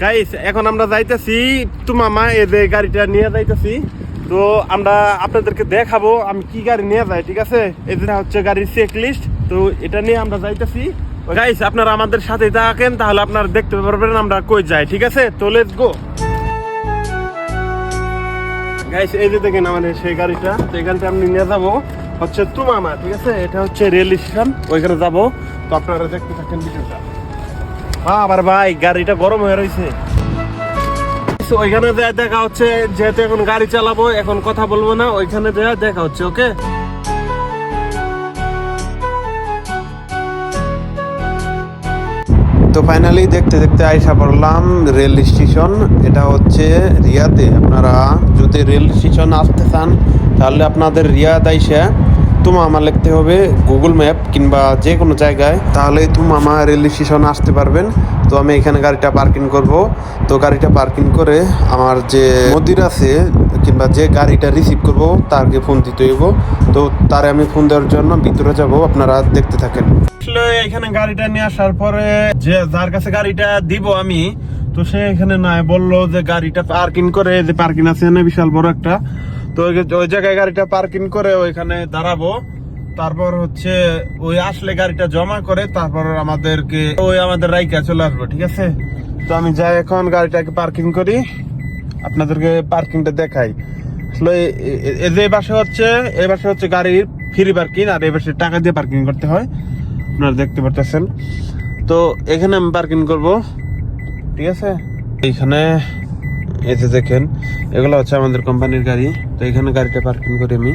Guys এখন আমরা যাইতেছি তো মামা এই যে গাড়িটা নিয়ে যাইতেছি। তো আমরা আপনাদেরকে দেখাবো আমি কি গাড়ি নিয়ে যাই, ঠিক আছে? এটা হচ্ছে গাড়ির চেক লিস্ট। তো এটা নিয়ে আমরা যাইতেছি। গাইস আপনারা আমাদের সাথে থাকেন, তাহলে আপনারা দেখতে পারবেন আমরা কই যাই, ঠিক আছে? তো লেটস গো গাইস। এই যে দেখেন আমাদের সেই গাড়িটা, তো এই গাড়িটা আমি নিয়ে যাবো হচ্ছে তো মামা, ঠিক আছে? এটা হচ্ছে রেল স্টেশন, ওইখানে যাবো। তো আপনারা দেখতে থাকেন ভিডিওটা। আবার ভাই গাড়িটা গরম হয়ে রয়েছে। ওইখানে দেখা হচ্ছে, যেহেতু এখন গাড়ি চালাবো, এখন কথা বলবো না, ওইখানে দেখা হচ্ছে। ওকে, তো ফাইনালি দেখতে দেখতে আইসা পড়লাম রেল স্টেশন। এটা হচ্ছে রিয়াদে। আপনারা যদি রেল স্টেশন আসতে চান তাহলে আপনাদের রিয়াদ আইসা তুমামা লিখতে হবে গুগল ম্যাপ কিংবা যে কোনো জায়গায়, তাহলে তুমামা রেল স্টেশন আসতে পারবেন। তো আমি এখানে গাড়িটা পার্কিং করব। তো গাড়িটা পার্কিং করে আমার যে মদির আছে কিংবা যে গাড়িটা রিসিভ করব তারকে ফোন দিতে হইব। তো তারে আমি ফোন দেওয়ার জন্য ভিতরে যাব, আপনারা দেখতে থাকেন। এখানে গাড়িটা নিয়ে আসার পরে যে যার কাছে গাড়িটা দিব আমি, তো সে এখানে নাই, বললো যে গাড়িটা পার্কিং করে, যে পার্কিং আছে না বিশাল বড় একটা, তো ওই জায়গায় গাড়িটা পার্কিং করে ওইখানে দাঁড়াবো। তারপর হচ্ছে ওই আসলে গাড়িটা জমা করে তারপর আমাদেরকে ওই আমাদের রাইকা চলে আসবো, ঠিক আছে? তো আমি যাই এখন গাড়িটাকে পার্কিং করি, আপনাদেরকে পার্কিংটা দেখাই। আসলে এই পাশে হচ্ছে গাড়ির ফ্রি পার্কিং, আর এই পাশে টাকা দিয়ে পার্কিং করতে হয়, আপনারা দেখতে পারতেছেন। তো এখানে আমি পার্কিং করব, ঠিক আছে? এইখানে এই যে দেখেন, এগুলো হচ্ছে আমাদের কোম্পানির গাড়ি। তো এখানে গাড়িটা পার্কিং করি আমি।